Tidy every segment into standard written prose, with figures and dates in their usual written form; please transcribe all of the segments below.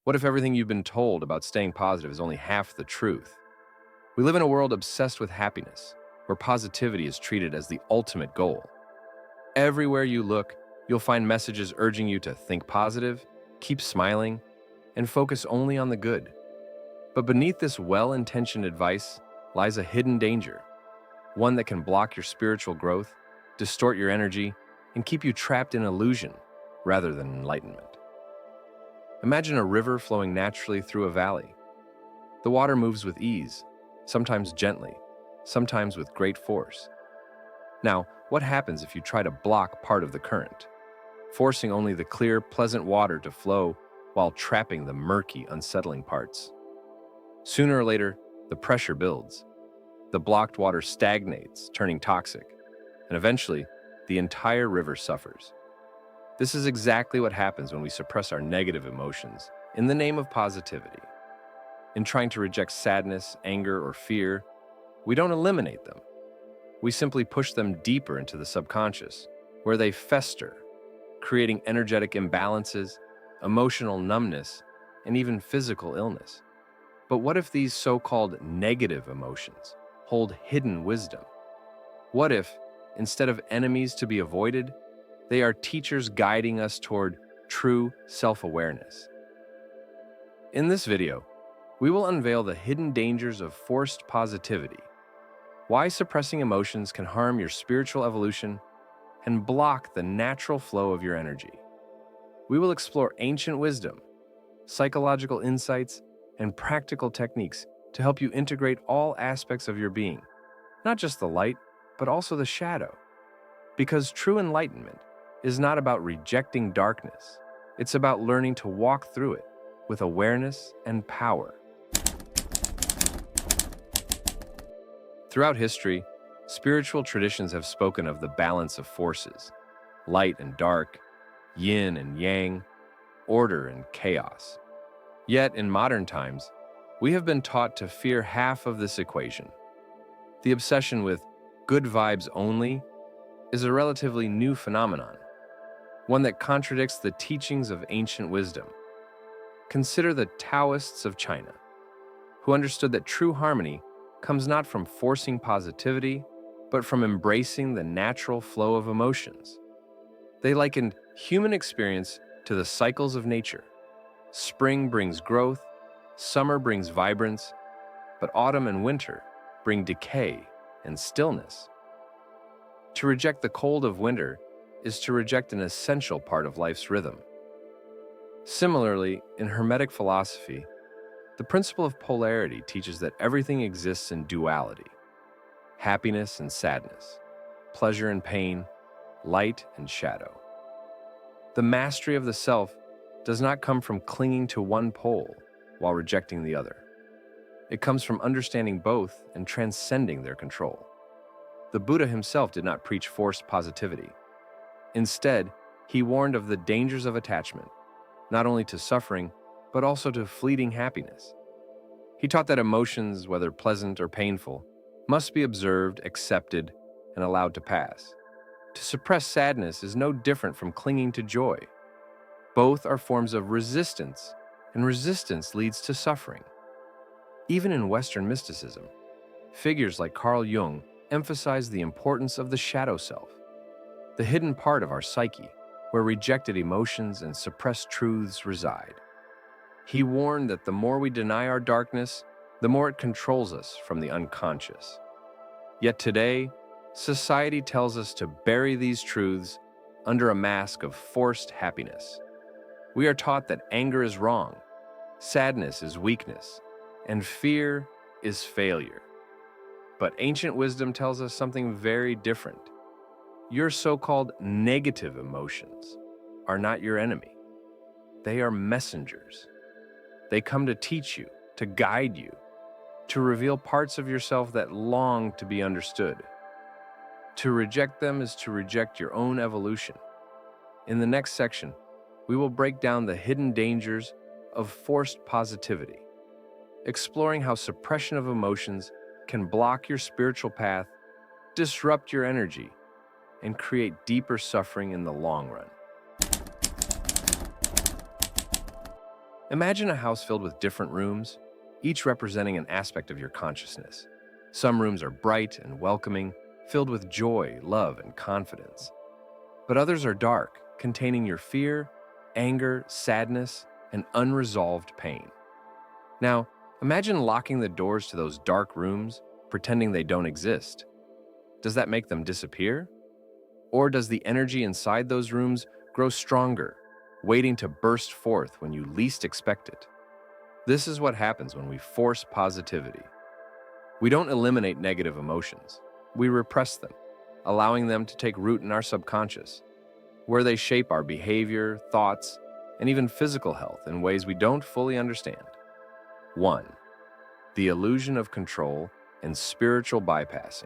What if everything you've been told about staying positive is only half the truth? We live in a world obsessed with happiness, where positivity is treated as the ultimate goal. Everywhere you look, you'll find messages urging you to think positive, keep smiling, and focus only on the good. But beneath this well-intentioned advice lies a hidden danger, one that can block your spiritual growth, distort your energy, and keep you trapped in illusion rather than enlightenment. Imagine a river flowing naturally through a valley. The water moves with ease, sometimes gently, sometimes with great force. Now, what happens if you try to block part of the current, forcing only the clear, pleasant water to flow while trapping the murky, unsettling parts? Sooner or later, the pressure builds. The blocked water stagnates, turning toxic, and eventually, the entire river suffers. This is exactly what happens when we suppress our negative emotions in the name of positivity. In trying to reject sadness, anger, or fear, we don't eliminate them. We simply push them deeper into the subconscious, where they fester, creating energetic imbalances, emotional numbness, and even physical illness. But what if these so-called negative emotions hold hidden wisdom? What if, instead of enemies to be avoided, they are teachers guiding us toward true self-awareness? In this video, we will unveil the hidden dangers of forced positivity, why suppressing emotions can harm your spiritual evolution and block the natural flow of your energy. We will explore ancient wisdom, psychological insights, and practical techniques to help you integrate all aspects of your being, not just the light, but also the shadow. Because true enlightenment is not about rejecting darkness. It's about learning to walk through it with awareness and power. Throughout history, spiritual traditions have spoken of the balance of forces, light and dark, yin and yang, order and chaos. Yet, in modern times, we have been taught to fear half of this equation. The obsession with good vibes only is a relatively new phenomenon, one that contradicts the teachings of ancient wisdom. Consider the Taoists of China, who understood that true harmony comes not from forcing positivity, but from embracing the natural flow of emotions. They likened human experience to the cycles of nature. Spring brings growth, summer brings vibrance, but autumn and winter bring decay and stillness. To reject the cold of winter is to reject an essential part of life's rhythm. Similarly, in Hermetic philosophy, the principle of polarity teaches that everything exists in duality: happiness and sadness, pleasure and pain, light and shadow. The mastery of the self does not come from clinging to one pole while rejecting the other. It comes from understanding both and transcending their control. The Buddha himself did not preach forced positivity. Instead, he warned of the dangers of attachment, not only to suffering, but also to fleeting happiness. He taught that emotions, whether pleasant or painful, must be observed, accepted, and allowed to pass. To suppress sadness is no different from clinging to joy. Both are forms of resistance, and resistance leads to suffering. Even in Western mysticism, figures like Carl Jung emphasize the importance of the shadow self, the hidden part of our psyche, where rejected emotions and suppressed truths reside. He warned that the more we deny our darkness, the more it controls us from the unconscious. Yet today, society tells us to bury these truths under a mask of forced happiness. We are taught that anger is wrong, sadness is weakness, and fear is failure. But ancient wisdom tells us something very different. Your so-called negative emotions are not your enemy. They are messengers. They come to teach you, to guide you, to reveal parts of yourself that long to be understood. To reject them is to reject your own evolution. In the next section, we will break down the hidden dangers of forced positivity, exploring how suppression of emotions can block your spiritual path, disrupt your energy, and create deeper suffering in the long run. Imagine a house filled with different rooms, each representing an aspect of your consciousness. Some rooms are bright and welcoming, filled with joy, love, and confidence. But others are dark, containing your fear, anger, sadness, and unresolved pain. Now, imagine locking the doors to those dark rooms, pretending they don't exist. Does that make them disappear? Or does the energy inside those rooms grow stronger, waiting to burst forth when you least expect it? This is what happens when we force positivity. We don't eliminate negative emotions. We repress them, allowing them to take root in our subconscious, where they shape our behavior, thoughts, and even physical health in ways we don't fully understand. 1. The illusion of control and spiritual bypassing.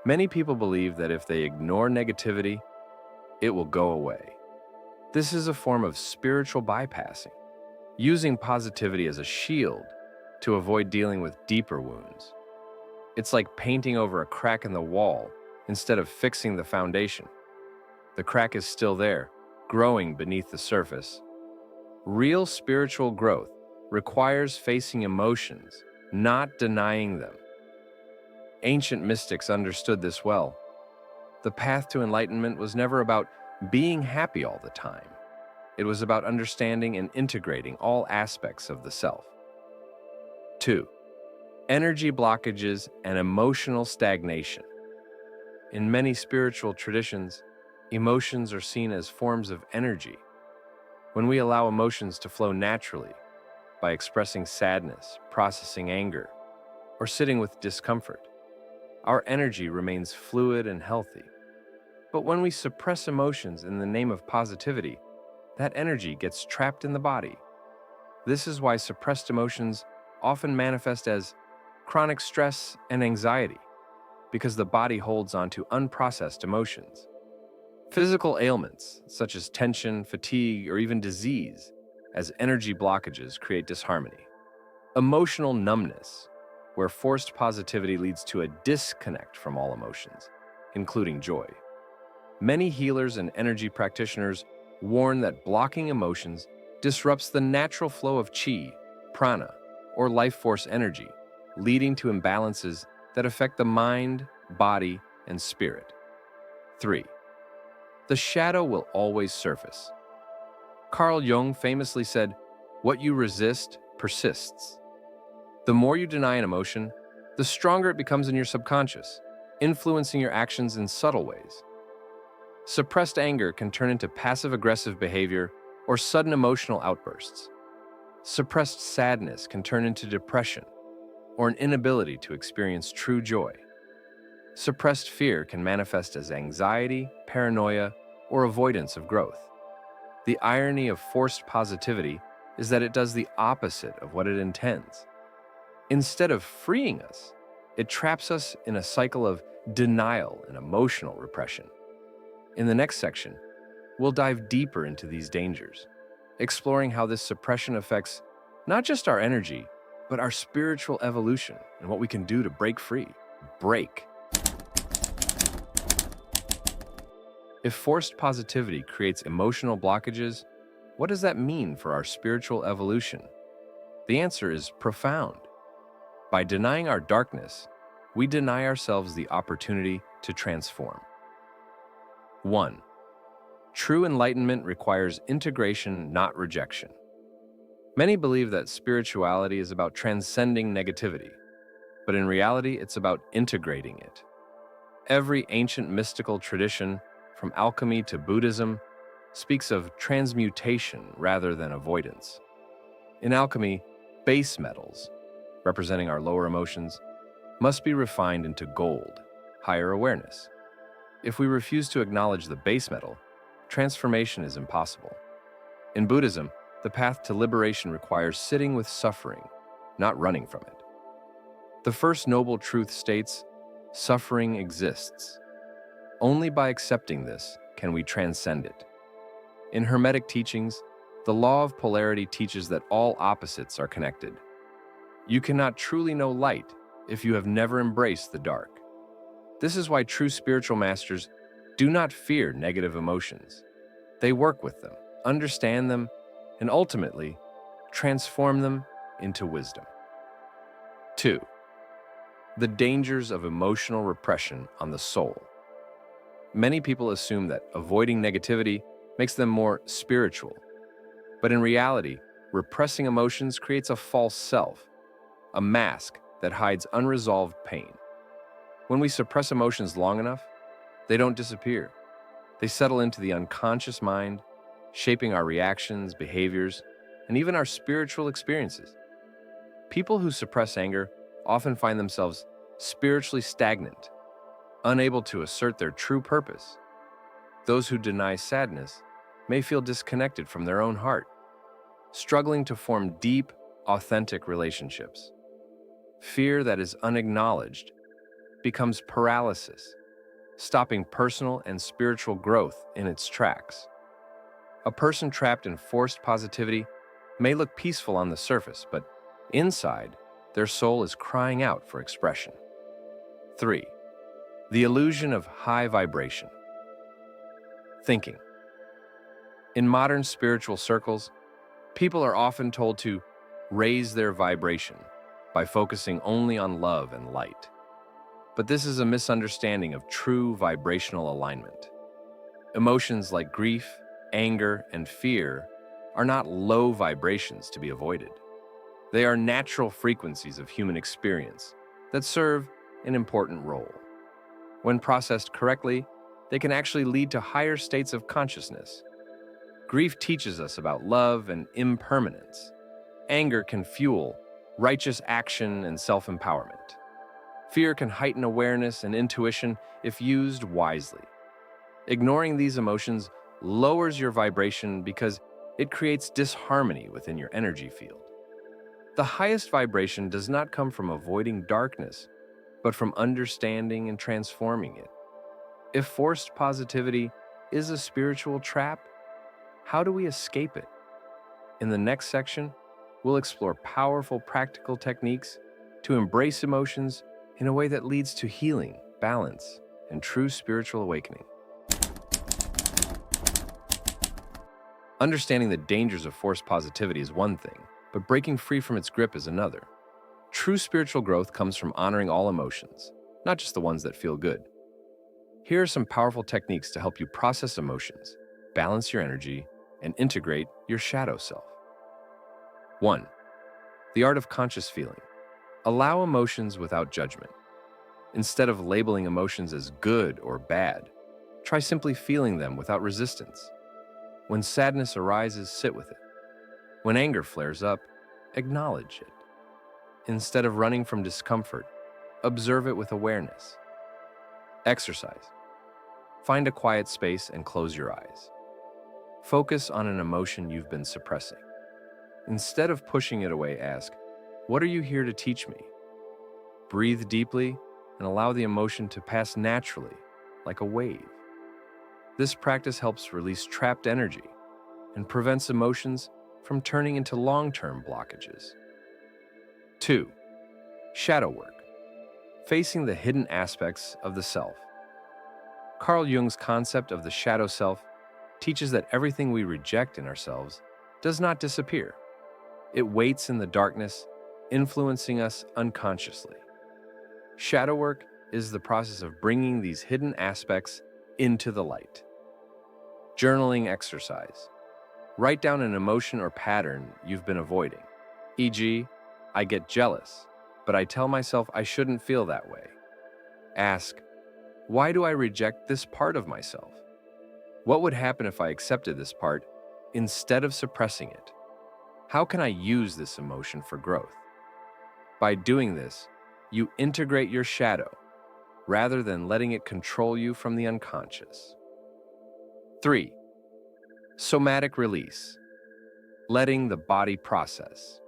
Many people believe that if they ignore negativity, it will go away. This is a form of spiritual bypassing, using positivity as a shield to avoid dealing with deeper wounds. It's like painting over a crack in the wall instead of fixing the foundation. The crack is still there, growing beneath the surface. Real spiritual growth requires facing emotions, not denying them. Ancient mystics understood this well. The path to enlightenment was never about being happy all the time. It was about understanding and integrating all aspects of the self. 2. Energy blockages and emotional stagnation. In many spiritual traditions, emotions are seen as forms of energy. When we allow emotions to flow naturally, by expressing sadness, processing anger, or sitting with discomfort, our energy remains fluid and healthy. But when we suppress emotions in the name of positivity, that energy gets trapped in the body. This is why suppressed emotions often manifest as chronic stress and anxiety, because the body holds on to unprocessed emotions. Physical ailments, such as tension, fatigue, or even disease, as energy blockages create disharmony. Emotional numbness, where forced positivity leads to a disconnect from all emotions, including joy. Many healers and energy practitioners warn that blocking emotions disrupts the natural flow of chi, prana, or life force energy, leading to imbalances that affect the mind, body, and spirit. 3. The shadow will always surface. Carl Jung famously said, "What you resist persists." The more you deny an emotion, the stronger it becomes in your subconscious, influencing your actions in subtle ways. Suppressed anger can turn into passive-aggressive behavior or sudden emotional outbursts. Suppressed sadness can turn into depression or an inability to experience true joy. Suppressed fear can manifest as anxiety, paranoia, or avoidance of growth. The irony of forced positivity is that it does the opposite of what it intends. Instead of freeing us, it traps us in a cycle of denial and emotional repression. In the next section, we'll dive deeper into these dangers, exploring how this suppression affects not just our energy, but our spiritual evolution and what we can do to break free. Break. If forced positivity creates emotional blockages, what does that mean for our spiritual evolution? The answer is profound. By denying our darkness, we deny ourselves the opportunity to transform. 1. True enlightenment requires integration, not rejection. Many believe that spirituality is about transcending negativity, but in reality, it's about integrating it. Every ancient mystical tradition, from alchemy to Buddhism, speaks of transmutation rather than avoidance. In alchemy, base metals, representing our lower emotions, must be refined into gold, higher awareness. If we refuse to acknowledge the base metal, transformation is impossible. In Buddhism, the path to liberation requires sitting with suffering, not running from it. The first noble truth states, suffering exists. Only by accepting this can we transcend it. In Hermetic teachings, the law of polarity teaches that all opposites are connected. You cannot truly know light if you have never embraced the dark. This is why true spiritual masters do not fear negative emotions. They work with them, understand them, and ultimately transform them into wisdom. 2. The dangers of emotional repression on the soul. Many people assume that avoiding negativity makes them more spiritual. But in reality, repressing emotions creates a false self, a mask that hides unresolved pain. When we suppress emotions long enough, they don't disappear. They settle into the unconscious mind, shaping our reactions, behaviors, and even our spiritual experiences. People who suppress anger often find themselves spiritually stagnant, unable to assert their true purpose. Those who deny sadness may feel disconnected from their own heart, struggling to form deep, authentic relationships. Fear that is unacknowledged becomes paralysis, stopping personal and spiritual growth in its tracks. A person trapped in forced positivity may look peaceful on the surface, but inside, their soul is crying out for expression. 3. The illusion of high vibration. Thinking. In modern spiritual circles, people are often told to raise their vibration by focusing only on love and light. But this is a misunderstanding of true vibrational alignment. Emotions like grief, anger, and fear are not low vibrations to be avoided. They are natural frequencies of human experience that serve an important role. When processed correctly, they can actually lead to higher states of consciousness. Grief teaches us about love and impermanence. Anger can fuel righteous action and self-empowerment. Fear can heighten awareness and intuition if used wisely. Ignoring these emotions lowers your vibration because it creates disharmony within your energy field. The highest vibration does not come from avoiding darkness, but from understanding and transforming it. If forced positivity is a spiritual trap, how do we escape it? In the next section, we'll explore powerful practical techniques to embrace emotions in a way that leads to healing, balance, and true spiritual awakening. Understanding the dangers of forced positivity is one thing, but breaking free from its grip is another. True spiritual growth comes from honoring all emotions, not just the ones that feel good. Here are some powerful techniques to help you process emotions, balance your energy, and integrate your shadow self. 1. The art of conscious feeling. Allow emotions without judgment. Instead of labeling emotions as good or bad, try simply feeling them without resistance. When sadness arises, sit with it. When anger flares up, acknowledge it. Instead of running from discomfort, observe it with awareness. Exercise. Find a quiet space and close your eyes. Focus on an emotion you've been suppressing. Instead of pushing it away, ask, "What are you here to teach me?" Breathe deeply and allow the emotion to pass naturally, like a wave. This practice helps release trapped energy and prevents emotions from turning into long-term blockages. 2. Shadow work. Facing the hidden aspects of the self. Carl Jung's concept of the shadow self teaches that everything we reject in ourselves does not disappear. It waits in the darkness, influencing us unconsciously. Shadow work is the process of bringing these hidden aspects into the light. Journaling exercise. Write down an emotion or pattern you've been avoiding. E.g., I get jealous, but I tell myself I shouldn't feel that way. Ask, why do I reject this part of myself? What would happen if I accepted this part instead of suppressing it? How can I use this emotion for growth? By doing this, you integrate your shadow rather than letting it control you from the unconscious. 3. Somatic release. Letting the body process.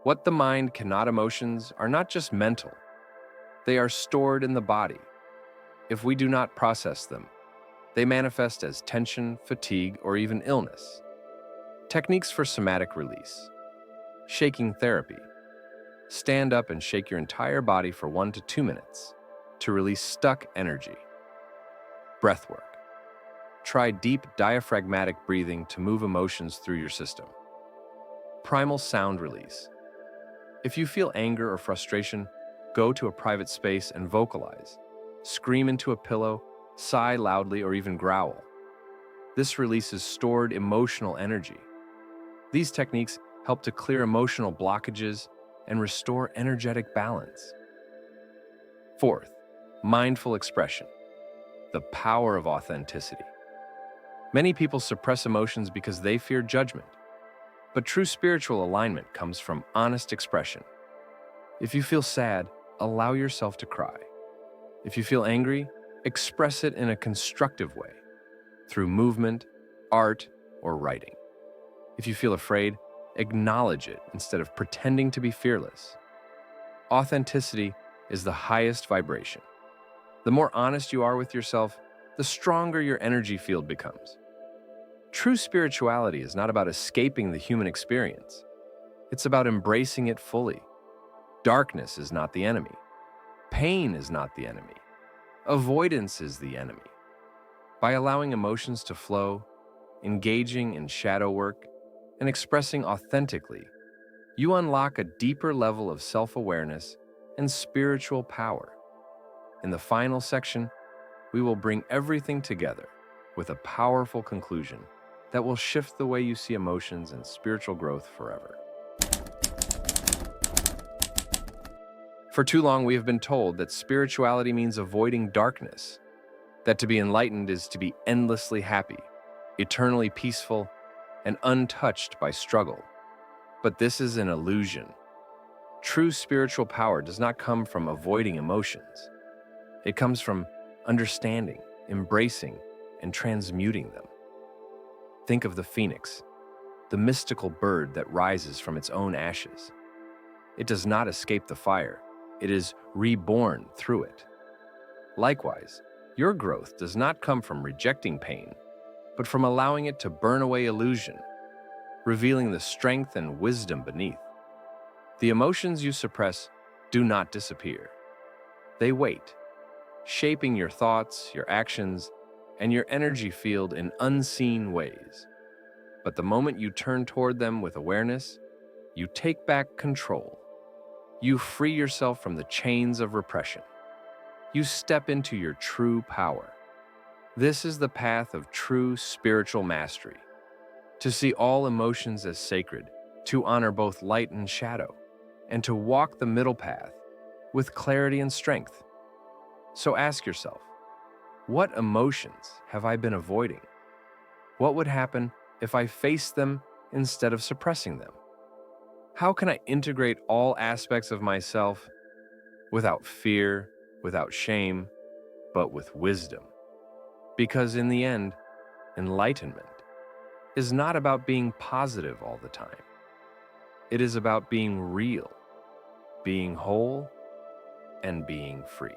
What the mind cannot emotions are not just mental. They are stored in the body. If we do not process them, they manifest as tension, fatigue, or even illness. Techniques for somatic release. Shaking therapy. Stand up and shake your entire body for 1 to 2 minutes to release stuck energy. Breath work. Try deep diaphragmatic breathing to move emotions through your system. Primal sound release. If you feel anger or frustration, go to a private space and vocalize. Scream into a pillow, sigh loudly, or even growl. This releases stored emotional energy. These techniques help to clear emotional blockages and restore energetic balance. Fourth, mindful expression. The power of authenticity. Many people suppress emotions because they fear judgment, but true spiritual alignment comes from honest expression. If you feel sad, allow yourself to cry. If you feel angry, express it in a constructive way, through movement, art, or writing. If you feel afraid, acknowledge it instead of pretending to be fearless. Authenticity is the highest vibration. The more honest you are with yourself, the stronger your energy field becomes. True spirituality is not about escaping the human experience. It's about embracing it fully. Darkness is not the enemy. Pain is not the enemy. Avoidance is the enemy. By allowing emotions to flow, engaging in shadow work, and expressing authentically, you unlock a deeper level of self-awareness and spiritual power. In the final section, we will bring everything together with a powerful conclusion that will shift the way you see emotions and spiritual growth forever. For too long, we have been told that spirituality means avoiding darkness, that to be enlightened is to be endlessly happy, eternally peaceful, and untouched by struggle. But this is an illusion. True spiritual power does not come from avoiding emotions. It comes from understanding, embracing, and transmuting them. Think of the phoenix, the mystical bird that rises from its own ashes. It does not escape the fire. It is reborn through it. Likewise, your growth does not come from rejecting pain, but from allowing it to burn away illusion, revealing the strength and wisdom beneath. The emotions you suppress do not disappear. They wait, shaping your thoughts, your actions, and your energy field in unseen ways. But the moment you turn toward them with awareness, you take back control. You free yourself from the chains of repression. You step into your true power. This is the path of true spiritual mastery. To see all emotions as sacred, to honor both light and shadow, and to walk the middle path with clarity and strength. So ask yourself, what emotions have I been avoiding? What would happen if I faced them instead of suppressing them? How can I integrate all aspects of myself without fear, without shame, but with wisdom? Because in the end, enlightenment is not about being positive all the time. It is about being real, being whole, and being free.